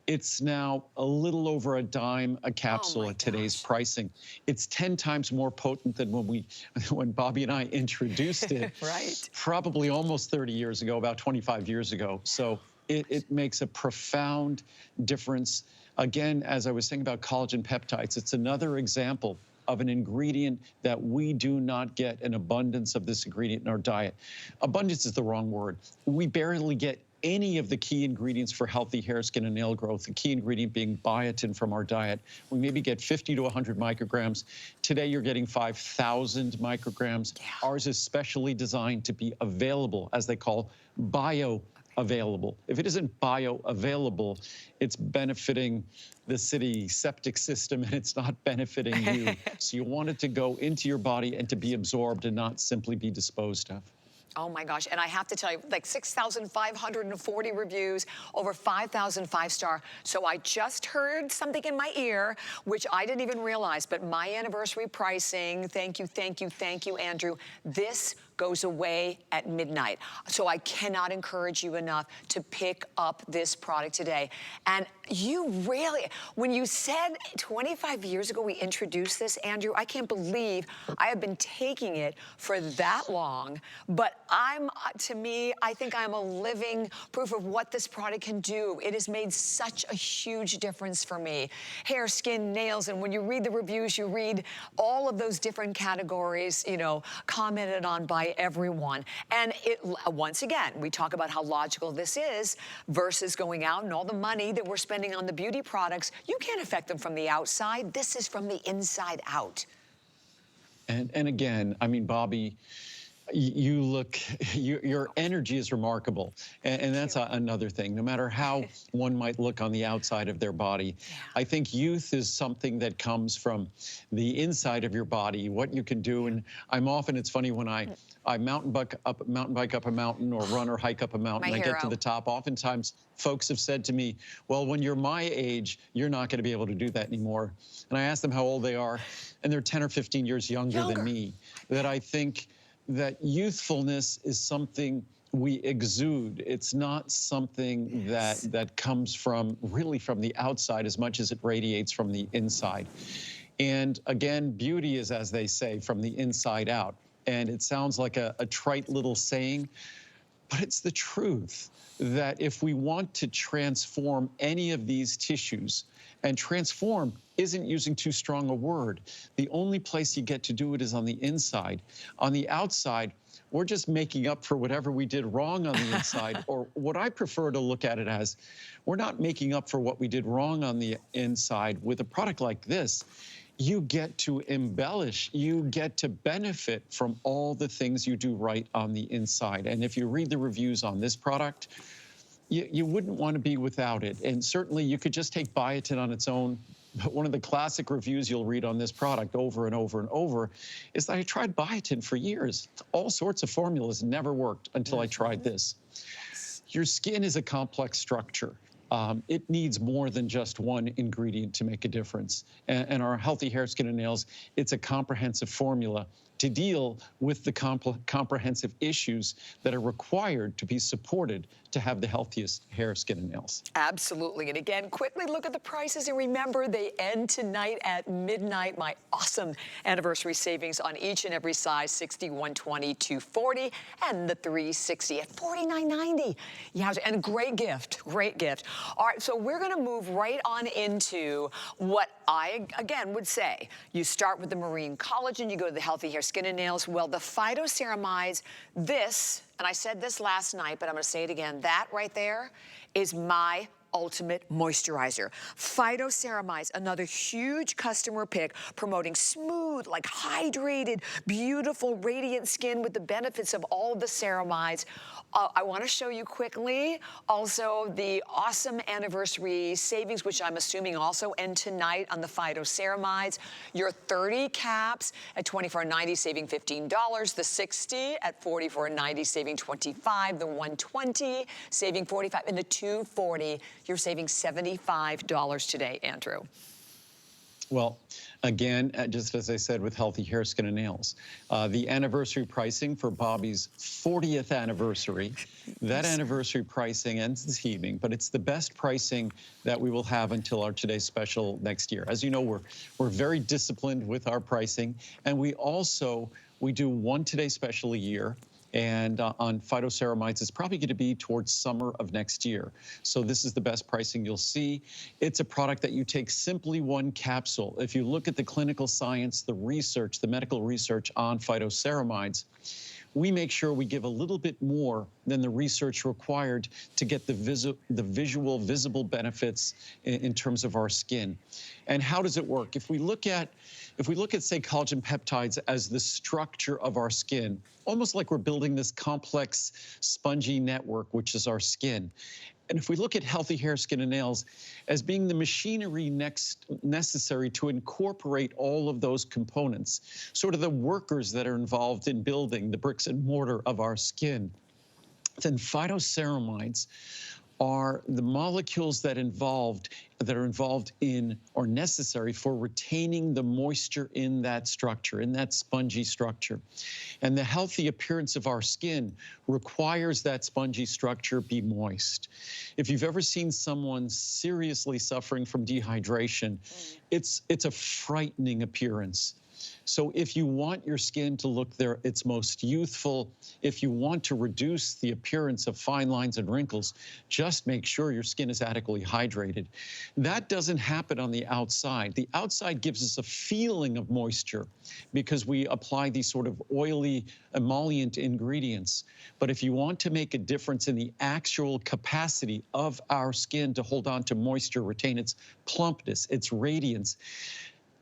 It's now a little over a dime a capsule at today's pricing. It's 10 times more potent than when Bobby and I introduced it. Right. Probably almost 30 years ago, about 25 years ago. So it makes a profound difference. Again, as I was saying about collagen peptides, it's another example of an ingredient that we do not get an abundance of this ingredient in our diet. Abundance is the wrong word. We barely get any of the key ingredients for healthy hair, skin, and nail growth, the key ingredient being biotin from our diet. We maybe get 50 to 100 micrograms. Today, you're getting 5,000 micrograms. Yeah. Ours is specially designed to be available, as they call bioavailable. If it isn't bioavailable, it's benefiting the city septic system and it's not benefiting you. So you want it to go into your body and to be absorbed and not simply be disposed of. Oh my gosh, and I have to tell you, like 6,540 reviews, over 5,000 5-star. So I just heard something in my ear, which I didn't even realize, but my anniversary pricing, thank you, Andrew, this goes away at midnight. So I cannot encourage you enough to pick up this product today. And you really, when you said 25 years ago we introduced this, Andrew, I can't believe I have been taking it for that long. But to me, I think I'm a living proof of what this product can do. It has made such a huge difference for me. Hair, skin, nails, and when you read the reviews, you read all of those different categories, you know, commented on by everyone. And once again, we talk about how logical this is versus going out and all the money that we're spending on the beauty products. You can't affect them from the outside. This is from the inside out. And again, I mean, Bobby, your energy is remarkable. And that's another thing. No matter how one might look on the outside of their body, I think youth is something that comes from the inside of your body, what you can do. And it's funny when I mountain bike up a mountain or run or hike up a mountain, I get to the top. Oftentimes, folks have said to me, well, when you're my age, you're not going to be able to do that anymore. And I ask them how old they are, and they're 10 or 15 years younger than me. That I think that youthfulness is something we exude. It's not something that comes really from the outside as much as it radiates from the inside. And again, beauty is, as they say, from the inside out. And it sounds like a trite little saying, but it's the truth that if we want to transform any of these tissues and transform isn't using too strong a word. The only place you get to do it is on the inside. On the outside, we're just making up for whatever we did wrong on the inside, or what I prefer to look at it as, we're not making up for what we did wrong on the inside. With a product like this, you get to embellish, you get to benefit from all the things you do right on the inside. And if you read the reviews on this product, you wouldn't want to be without it. And certainly you could just take biotin on its own. But one of the classic reviews you'll read on this product over and over and over is that I tried biotin for years. All sorts of formulas never worked until I tried this. Your skin is a complex structure. It needs more than just one ingredient to make a difference. And our Healthy Hair, Skin, and Nails, it's a comprehensive formula to deal with the comprehensive issues that are required to be supported to have the healthiest hair, skin, and nails. Absolutely. And again, quickly look at the prices, and remember, they end tonight at midnight. My awesome anniversary savings on each and every size, 60, 120, 240, and the 360 at $49.90. Yeah, and great gift, great gift. All right, so we're gonna move right on into what I, again, would say. You start with the marine collagen, you go to the Healthy Hair, Skin, and Nails. Well, the phytoceramides, this, and I said this last night, but I'm gonna say it again, that right there is my ultimate moisturizer. Phytoceramides, another huge customer pick, promoting smooth, like hydrated, beautiful, radiant skin with the benefits of all the ceramides. I want to show you quickly also the awesome anniversary savings, which I'm assuming also end tonight on the phytoceramides. Your 30 caps at $24.90, saving $15. The 60 at $44.90, saving $25. The 120, saving $45. And the 240, you're saving $75 today, Andrew. Well, again, just as I said with Healthy Hair, Skin, and Nails, the anniversary pricing for Bobby's 40th anniversary, that anniversary pricing ends this evening, but it's the best pricing that we will have until our Today's Special next year. As you know, we're very disciplined with our pricing, and we do one Today's Special a year. And on phytoceramides, it's probably going to be towards summer of next year. So this is the best pricing you'll see. It's a product that you take simply one capsule. If you look at the clinical science, the research, the medical research on phytoceramides, we make sure we give a little bit more than the research required to get the visual, visible benefits in terms of our skin. And how does it work? If we look at, say, collagen peptides as the structure of our skin, almost like we're building this complex spongy network, which is our skin. And if we look at Healthy Hair, Skin, and Nails as being the machinery necessary to incorporate all of those components, sort of the workers that are involved in building the bricks and mortar of our skin, then phytoceramides are the molecules that are involved in or necessary for retaining the moisture in that structure, in that spongy structure. And the healthy appearance of our skin requires that spongy structure be moist. If you've ever seen someone seriously suffering from dehydration, it's a frightening appearance. So if you want your skin to look its most youthful, if you want to reduce the appearance of fine lines and wrinkles, just make sure your skin is adequately hydrated. That doesn't happen on the outside. The outside gives us a feeling of moisture because we apply these sort of oily emollient ingredients. But if you want to make a difference in the actual capacity of our skin to hold on to moisture, retain its plumpness, its radiance,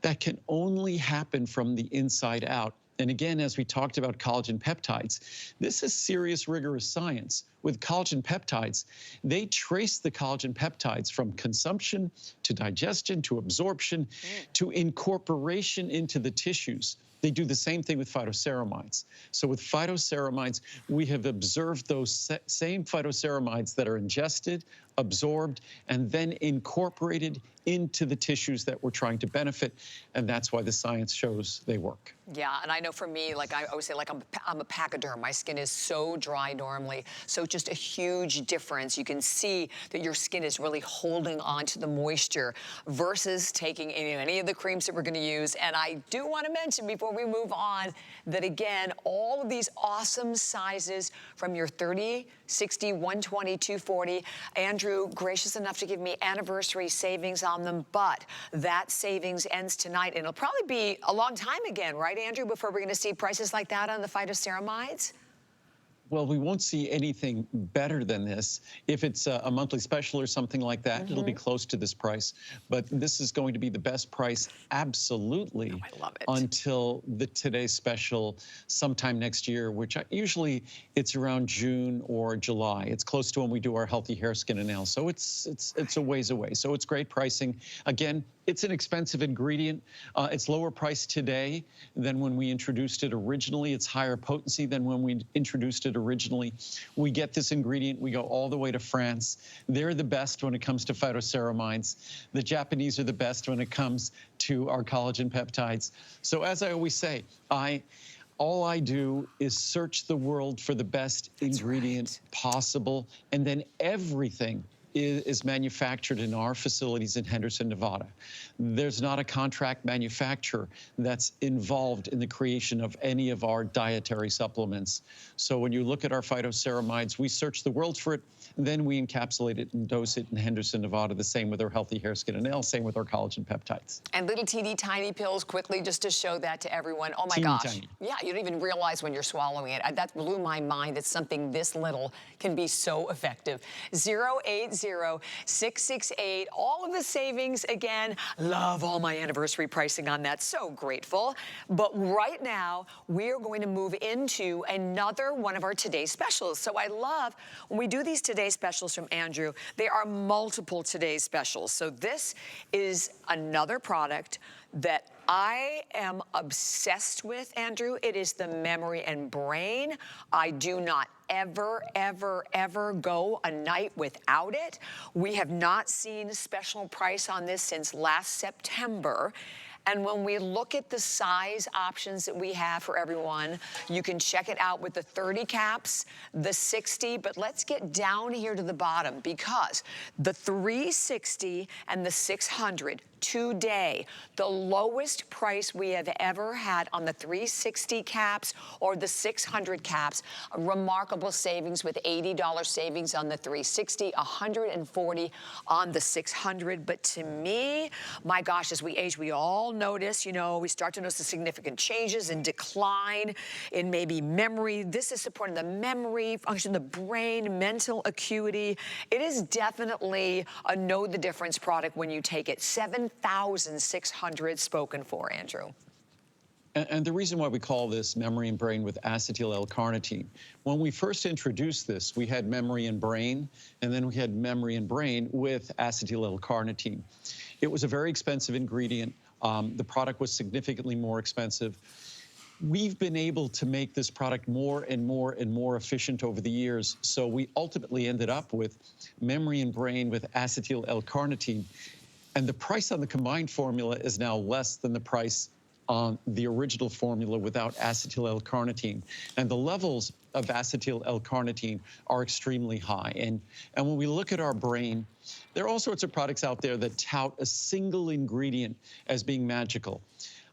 that can only happen from the inside out. And again, as we talked about collagen peptides, this is serious, rigorous science. With collagen peptides, they trace the collagen peptides from consumption to digestion to absorption to incorporation into the tissues. They do the same thing with phytoceramides. So with phytoceramides, we have observed those same phytoceramides that are ingested, absorbed, and then incorporated into the tissues that we're trying to benefit. And that's why the science shows they work. Yeah, and I know for me, like I always say, like I'm a pachyderm. My skin is so dry normally. So just a huge difference. You can see that your skin is really holding on to the moisture versus taking any of the creams that we're going to use. And I do want to mention before before we move on that, again, all of these awesome sizes from your 30, 60, 120, 240. Andrew, gracious enough to give me anniversary savings on them, but that savings ends tonight, and it'll probably be a long time again, right, Andrew, before we're going to see prices like that on the phytoceramides? Well, we won't see anything better than this. If it's a monthly special or something like that, it'll be close to this price. But this is going to be the best price, absolutely, I love it. until the today's special sometime next year, which usually it's around June or July. It's close to when we do our healthy hair, skin, and nails. So it's a ways away. So it's great pricing. Again, it's an expensive ingredient. It's lower priced today than when we introduced it originally. It's higher potency than when we introduced it originally. We get this ingredient, we go all the way to France. They're the best when it comes to phytoceramides. The Japanese are the best when it comes to our collagen peptides. So as I always say, all I do is search the world for the best ingredient possible, and then everything is manufactured in our facilities in Henderson, Nevada. There's not a contract manufacturer that's involved in the creation of any of our dietary supplements. So when you look at our phytoceramides, we search the world for it, then we encapsulate it and dose it in Henderson, Nevada. The same with our healthy hair, skin, and nails, same with our collagen peptides. And little teeny tiny pills, quickly, just to show that to everyone. Oh my Teeny gosh. tiny. Yeah, you don't even realize when you're swallowing it. That blew my mind that something this little can be so effective. 080-668, all of the savings again. Love all my anniversary pricing on that, so grateful. But right now, we're going to move into another one of our Today Specials. So I love when we do these Today Specials from Andrew, there are multiple Today Specials. So this is another product that I am obsessed with, Andrew. It is the Memory and Brain. I do not ever, ever, ever go a night without it. We have not seen a special price on this since last September. And when we look at the size options that we have for everyone, you can check it out with the 30 caps, the 60, but let's get down here to the bottom because the 360 and the 600 today, the lowest price we have ever had on the 360 caps or the 600 caps, a remarkable savings with $80 savings on the 360, $140 on the 600. But to me, my gosh, as we age, we all notice, you know, we start to notice the significant changes and decline in maybe memory. This is supporting the memory function, the brain, mental acuity. It is definitely a know the difference product when you take it. 7,600 spoken for, Andrew. And the reason why we call this Memory and Brain with acetyl L-carnitine, when we first introduced this, we had Memory and Brain, and then we had Memory and Brain with acetyl L-carnitine. It was a very expensive ingredient. The product was significantly more expensive. We've been able to make this product more and more and more efficient over the years, so we ultimately ended up with Memory and Brain with acetyl L-carnitine. And the price on the combined formula is now less than the price on the original formula without acetyl L-carnitine. And the levels of acetyl L-carnitine are extremely high. And when we look at our brain, there are all sorts of products out there that tout a single ingredient as being magical.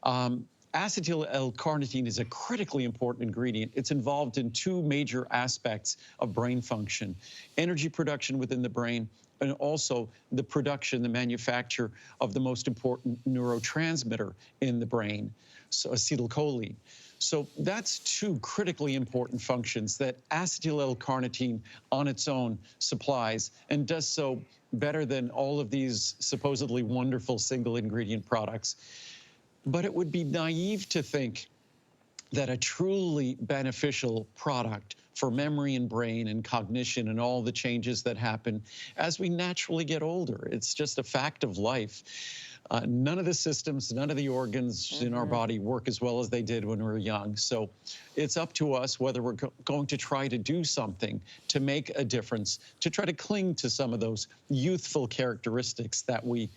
Acetyl L-carnitine is a critically important ingredient. It's involved in two major aspects of brain function: energy production within the brain, and also the production, the manufacture of the most important neurotransmitter in the brain, so acetylcholine. So that's two critically important functions that acetyl L-carnitine on its own supplies, and does so better than all of these supposedly wonderful single ingredient products. But it would be naive to think that a truly beneficial product for memory and brain and cognition and all the changes that happen as we naturally get older. It's just a fact of life. None of the systems, none of the organs in our body work as well as they did when we were young. So it's up to us whether we're going to try to do something to make a difference, to try to cling to some of those youthful characteristics that we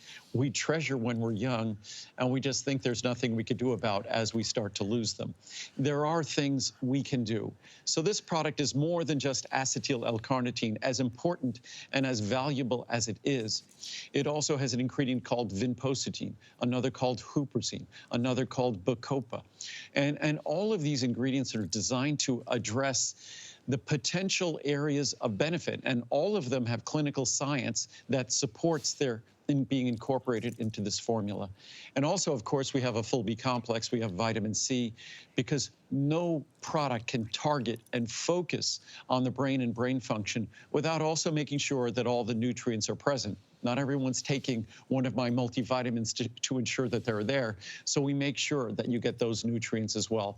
treasure when we're young, and we just think there's nothing we could do about as we start to lose them. There are things we can do. So this product is more than just acetyl L-carnitine, as important and as valuable as it is. It also has an ingredient called vinpocetine quercetin, another called huperzine, another called bacopa. And all of these ingredients are designed to address the potential areas of benefit, and all of them have clinical science that supports their being incorporated into this formula. And also, of course, we have a full B complex, we have vitamin C, because no product can target and focus on the brain and brain function without also making sure that all the nutrients are present. Not everyone's taking one of my multivitamins to ensure that they're there, so we make sure that you get those nutrients as well.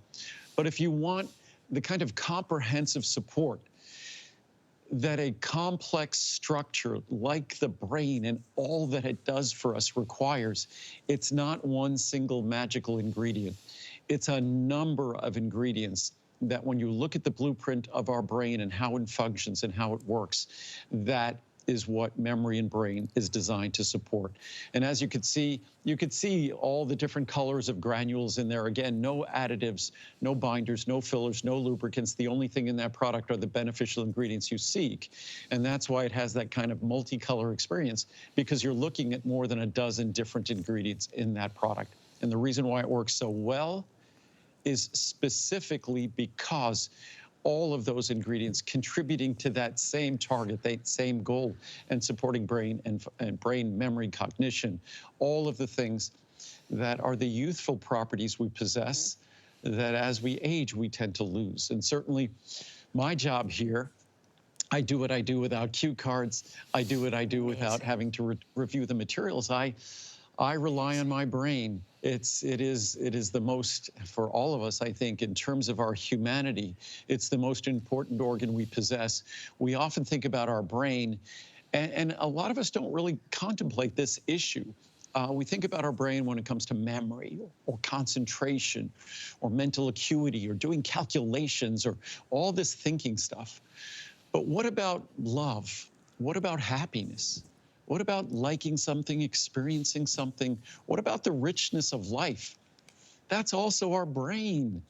But if you want the kind of comprehensive support that a complex structure like the brain and all that it does for us requires, it's not one single magical ingredient. It's a number of ingredients that when you look at the blueprint of our brain and how it functions and how it works, that is what memory and brain is designed to support. And as you could see all the different colors of granules in there. Again, no additives, no binders, no fillers, no lubricants. The only thing in that product are the beneficial ingredients you seek. And that's why it has that kind of multicolor experience, because you're looking at more than a dozen different ingredients in that product. And the reason why it works so well is specifically because all of those ingredients contributing to that same target, that same goal, and supporting brain and brain memory, cognition, all of the things that are the youthful properties we possess that as we age, we tend to lose. And certainly my job here, I do what I do without cue cards. I do what I do without having to review the materials. I rely on my brain. It is the most, for all of us, I think, in terms of our humanity, it's the most important organ we possess. We often think about our brain, and a lot of us don't really contemplate this issue. We think about our brain when it comes to memory or concentration or mental acuity or doing calculations or all this thinking stuff. But what about love? What about happiness? What about liking something, experiencing something? What about the richness of life? That's also our brain.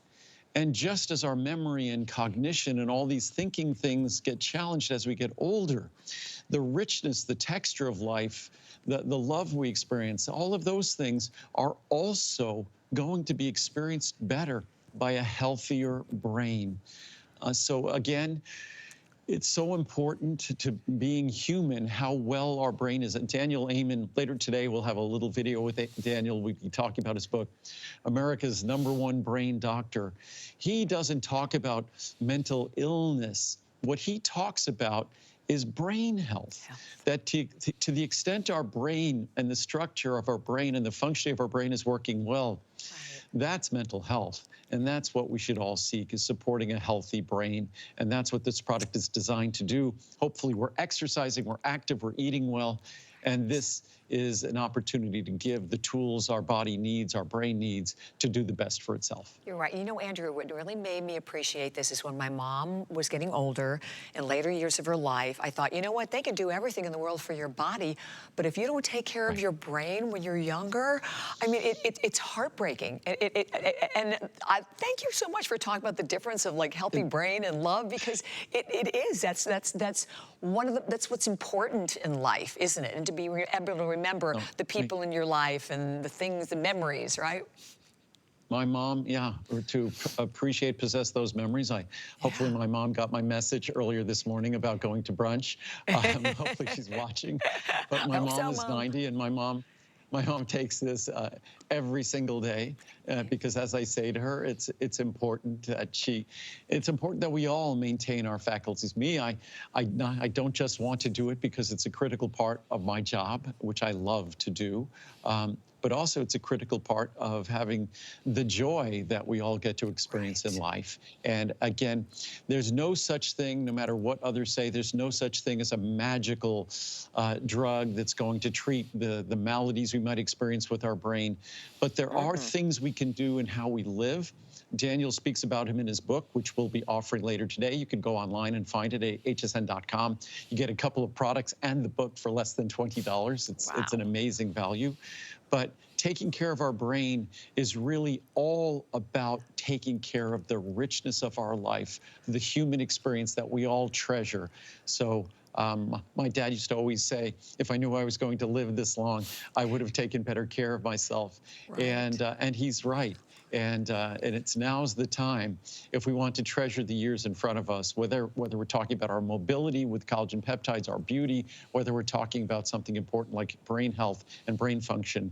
And just as our memory and cognition and all these thinking things get challenged as we get older, the richness, the texture of life, the love we experience, all of those things are also going to be experienced better by a healthier brain. So again, it's so important to being human, how well our brain is. And Daniel Amen, later today, we'll have a little video with Daniel. We'll be talking about his book, America's #1 Brain Doctor. He doesn't talk about mental illness. What he talks about is brain health. That to the extent our brain and the structure of our brain and the functioning of our brain is working well, that's mental health. And that's what we should all seek, is supporting a healthy brain. And that's what this product is designed to do. Hopefully we're exercising, we're active, we're eating well. And this is an opportunity to give the tools our body needs, our brain needs, to do the best for itself. You're right. You know, Andrew, what really made me appreciate this is when my mom was getting older, in later years of her life, I thought, you know what, they can do everything in the world for your body, but if you don't take care of your brain when you're younger, I mean, it's heartbreaking. And I thank you so much for talking about the difference of like healthy brain and love, because it is. That's one of that's what's important in life, isn't it? And to be able to remember the people in your life and the things, the memories, right? My mom, or to appreciate, possess those memories. Hopefully my mom got my message earlier this morning about going to brunch. Hopefully she's watching. But my mom is 90, and my mom takes this every single day because, as I say to her, it's important that we all maintain our faculties. Me, I don't just want to do it because it's a critical part of my job, which I love to do. But also it's a critical part of having the joy that we all get to experience in life. And again, there's no such thing, no matter what others say, there's no such thing as a magical drug that's going to treat the maladies we might experience with our brain. But there are things we can do in how we live. Daniel speaks about him in his book, which we'll be offering later today. You can go online and find it at hsn.com. You get a couple of products and the book for less than $20. It's an amazing value. But taking care of our brain is really all about taking care of the richness of our life, the human experience that we all treasure. So My dad used to always say, if I knew I was going to live this long, I would have taken better care of myself. Right. And he's right. And it's now's the time, if we want to treasure the years in front of us, whether we're talking about our mobility with collagen peptides, our beauty, whether we're talking about something important like brain health and brain function.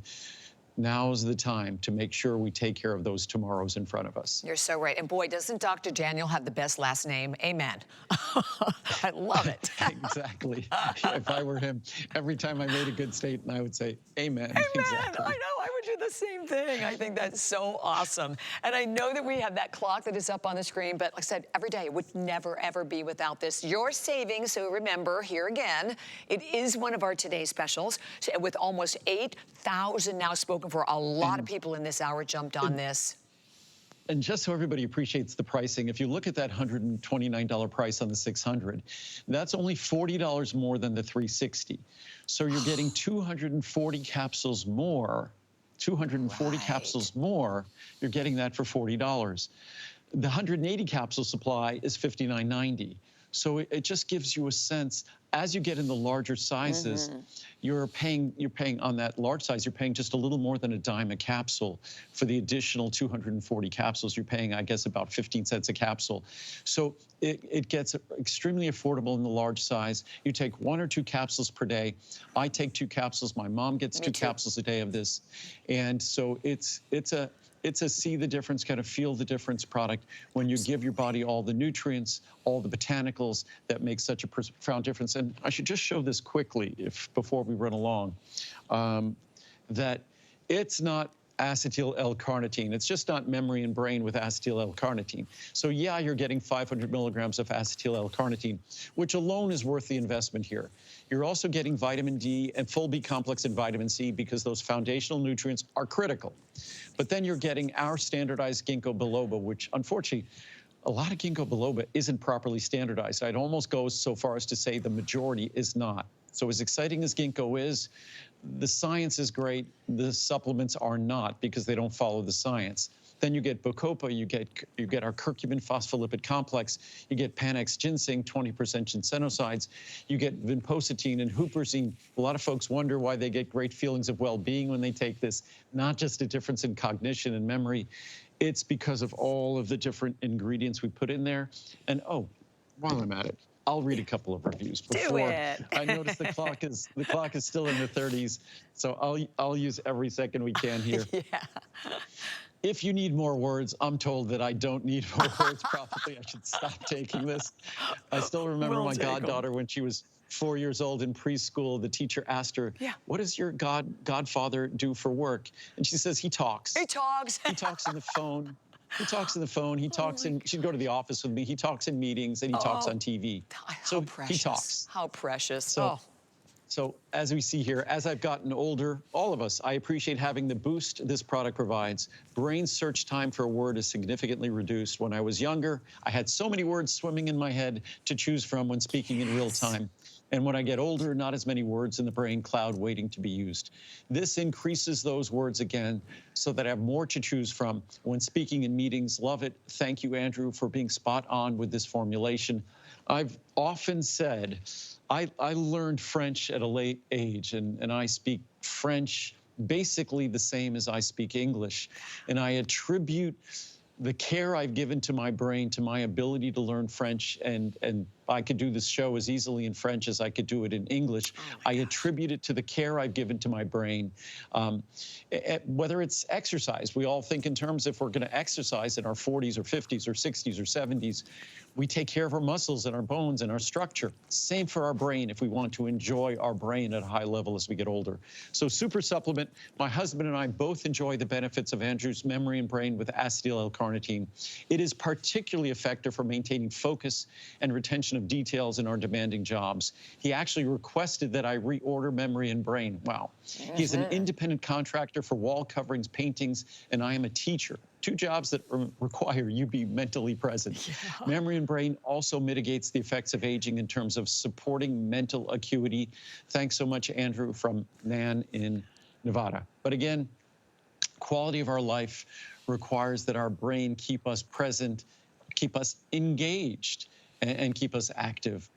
Now's the time to make sure we take care of those tomorrows in front of us. You're so right. And boy, doesn't Dr. Daniel have the best last name? Amen. I love it. Exactly. If I were him, every time I made a good statement, I would say, amen. Amen. Exactly. I know. I would do the same thing. I think that's so awesome. And I know that we have that clock that is up on the screen, but like I said, every day it would never, ever be without this. Your savings, so remember, here again, it is one of our today's specials. So with almost 8,000 now spoken for, a lot of people in this hour jumped on this. And just so everybody appreciates the pricing, if you look at that $129 price on the 600, that's only $40 more than the 360. So you're getting 240 capsules more, 240 capsules more, you're getting that for $40. The 180 capsule supply is $59.90. So it just gives you a sense, as you get in the larger sizes, you're paying on that large size, you're paying just a little more than a dime a capsule. For the additional 240 capsules, you're paying, I guess, about 15 cents a capsule. So it gets extremely affordable in the large size. You take 1 or 2 capsules per day. I take 2 capsules. My mom gets 2 capsules a day of this. And so it's a see the difference, kind of feel the difference product when you give your body all the nutrients, all the botanicals that make such a profound difference. And I should just show this quickly before we run along, that it's not acetyl L-carnitine. It's just not memory and brain with acetyl L-carnitine. So yeah, you're getting 500 milligrams of acetyl L-carnitine, which alone is worth the investment here. You're also getting vitamin D and full B complex and vitamin C because those foundational nutrients are critical. But then you're getting our standardized ginkgo biloba, which unfortunately, a lot of ginkgo biloba isn't properly standardized. I'd almost go so far as to say the majority is not. So as exciting as ginkgo is, the science is great. The supplements are not because they don't follow the science. Then you get Bacopa, you get our curcumin phospholipid complex, you get Panax ginseng, 20% ginsenosides, you get vinpocetine and huperzine. A lot of folks wonder why they get great feelings of well-being when they take this, not just a difference in cognition and memory. It's because of all of the different ingredients we put in there. And oh, while I'm at it, I'll read a couple of reviews before. I notice the clock is still in the 30s, so I'll use every second we can here. If you need more words, I'm told that I don't need more words. Probably I should stop taking this. I still remember my goddaughter when she was 4 years old in preschool. The teacher asked her, "What does your godfather do for work?" And she says, "He talks." He talks. He talks on the phone. He talks on the phone. He talks in. She'd go to the office with me. He talks in meetings, and he talks on TV. So he talks. How precious. So as we see here, as I've gotten older, all of us, I appreciate having the boost this product provides. Brain search time for a word is significantly reduced. When I was younger, I had so many words swimming in my head to choose from when speaking in real time. And when I get older, not as many words in the brain cloud waiting to be used. This increases those words again so that I have more to choose from when speaking in meetings. Love it. Thank you, Andrew, for being spot on with this formulation. I've often said, I learned French at a late age, and I speak French basically the same as I speak English. And I attribute the care I've given to my brain, to my ability to learn French, and I could do this show as easily in French as I could do it in English. I attribute it to the care I've given to my brain. Whether it's exercise, we all think in terms if we're going to exercise in our 40s or 50s or 60s or 70s, we take care of our muscles and our bones and our structure. Same for our brain if we want to enjoy our brain at a high level as we get older. So super supplement. My husband and I both enjoy the benefits of Andrew's memory and brain with acetyl L-carnitine. It is particularly effective for maintaining focus and retention of details in our demanding jobs. He actually requested that I reorder memory and brain. Wow. He's an independent contractor for wall coverings, paintings, and I am a teacher. 2 jobs that require you be mentally present. Memory and brain also mitigates the effects of aging in terms of supporting mental acuity. Thanks so much, Andrew, from Nan in Nevada. But again, quality of our life requires that our brain keep us present, keep us engaged, and keep us active.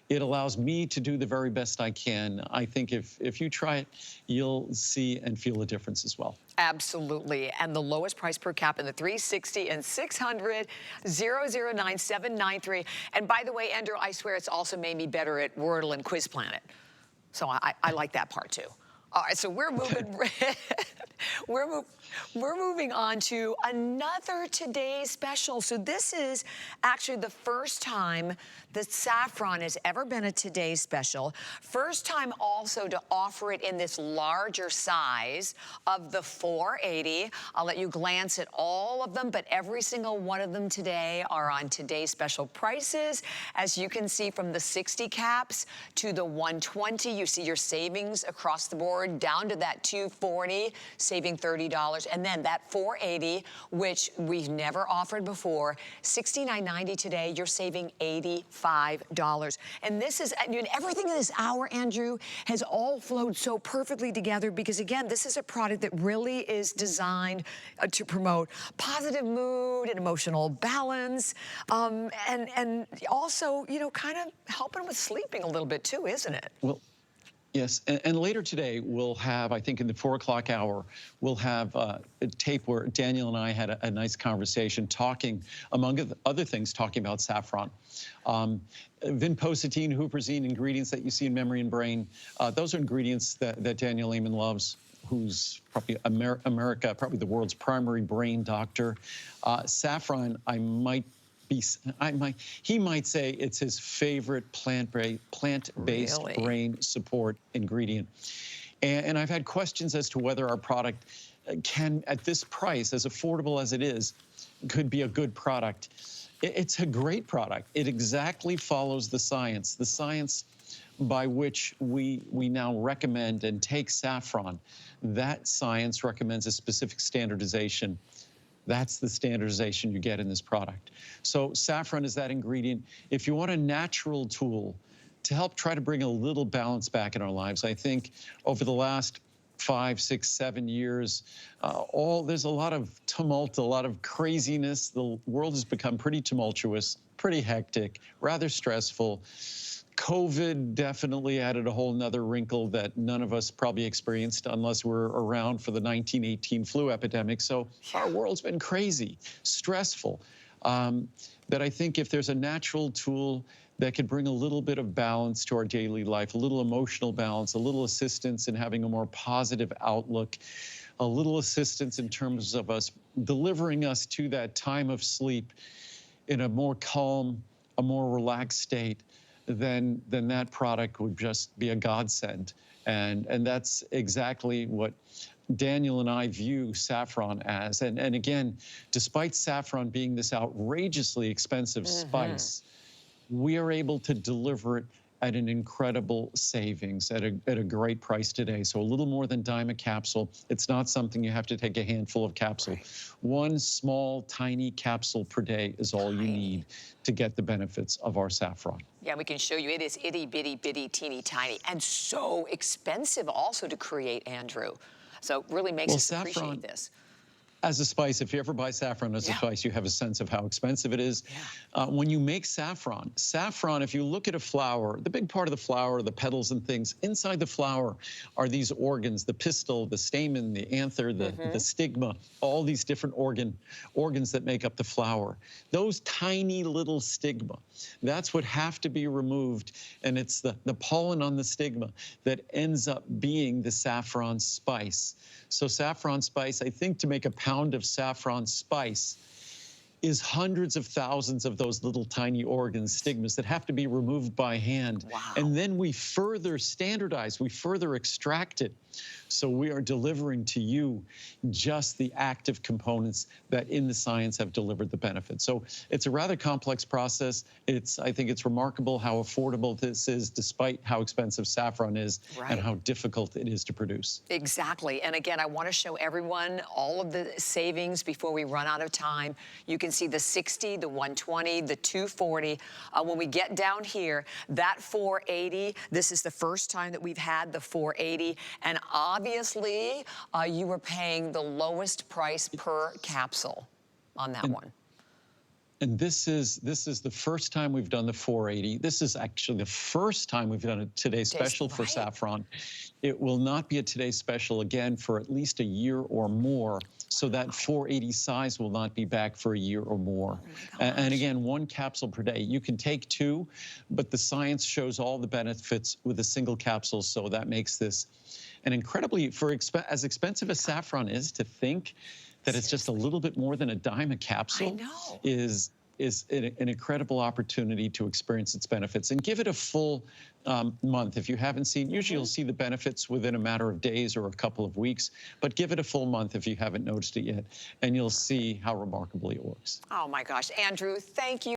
It allows me to do the very best I can. I think if you try it, you'll see and feel a difference as well. Absolutely. And the lowest price per cap in the 360 and 600, 009793. And by the way, Andrew, I swear it's also made me better at Wordle and Quiz Planet. So I like that part too. All right, so we're moving, we're moving on to another today's special. So this is actually the first time that saffron has ever been a today's special. First time also to offer it in this larger size of the 480. I'll let you glance at all of them, but every single one of them today are on today's special prices. As you can see, from the 60 caps to the 120, you see your savings across the board, down to that 240, saving $30, and then that 480, which we've never offered before, $69.90 today. You're saving $85. And this is, and everything in this hour, Andrew, has all flowed so perfectly together because, again, this is a product that really is designed to promote positive mood and emotional balance, and also, you know, kind of helping with sleeping a little bit too, isn't it? Well, yes, and later today we'll have, I think in the 4 o'clock hour, we'll have a tape where Daniel and I had a nice conversation talking, among other things, talking about saffron. Vinpocetine, huperzine, ingredients that you see in Memory and Brain, those are ingredients that Daniel Amen loves, who's probably probably the world's primary brain doctor. Saffron, he might say it's his favorite plant-based Really? brain support ingredient. And I've had questions as to whether our product can, at this price, as affordable as it is, could be a good product. It's a great product. It exactly follows the science by which we now recommend and take saffron. That science recommends a specific standardization. That's the standardization you get in this product. So saffron is that ingredient. If you want a natural tool to help try to bring a little balance back in our lives, I think over the last 5, 6, 7 years, there's a lot of tumult, a lot of craziness. The world has become pretty tumultuous, pretty hectic, rather stressful. COVID definitely added a whole nother wrinkle that none of us probably experienced unless we're around for the 1918 flu epidemic. So our world's been crazy, stressful. That I think if there's a natural tool that could bring a little bit of balance to our daily life, a little emotional balance, a little assistance in having a more positive outlook, a little assistance in terms of us delivering us to that time of sleep in a more calm, a more relaxed state, then that product would just be a godsend. And that's exactly what Daniel and I view saffron as. And again, despite saffron being this outrageously expensive spice, we are able to deliver it at an incredible savings, at a great price today. So a little more than dime a capsule. It's not something you have to take a handful of capsule. One small, tiny capsule per day is all you need to get the benefits of our saffron. Yeah, we can show you. It is itty bitty bitty teeny tiny and so expensive also to create, Andrew. So really makes us appreciate this. As a spice, if you ever buy saffron as a spice, you have a sense of how expensive it is. When you make saffron, if you look at a flower, the big part of the flower, the petals and things, inside the flower are these organs, the pistil, the stamen, the anther, the stigma, all these different organs that make up the flower. Those tiny little stigma, that's what have to be removed, and it's the pollen on the stigma that ends up being the saffron spice. So saffron spice, I think to make a pound of saffron spice is hundreds of thousands of those little tiny organs, stigmas that have to be removed by hand. Wow. And then we further standardize, we further extract it. So we are delivering to you just the active components that in the science have delivered the benefit. So it's a rather complex process. I think it's remarkable how affordable this is despite how expensive saffron is and how difficult it is to produce. Exactly. And again, I want to show everyone all of the savings before we run out of time. You can see the 60, the 120, the 240. When we get down here, that 480, this is the first time that we've had the 480. And obviously, you were paying the lowest price per capsule on that one. And this is the first time we've done the 480. This is actually the first time we've done a Today Special for saffron. It will not be a Today Special again for at least a year or more. So that 480 size will not be back for a year or more. And again, 1 capsule per day. You can take 2, but the science shows all the benefits with a single capsule. So that makes this an incredibly, as expensive as saffron is, to think that it's just a little bit more than a dime a capsule is an incredible opportunity to experience its benefits. And give it a full month. If you haven't seen, usually you'll see the benefits within a matter of days or a couple of weeks, but give it a full month if you haven't noticed it yet, and you'll see how remarkably it works. Oh my gosh, Andrew, thank you.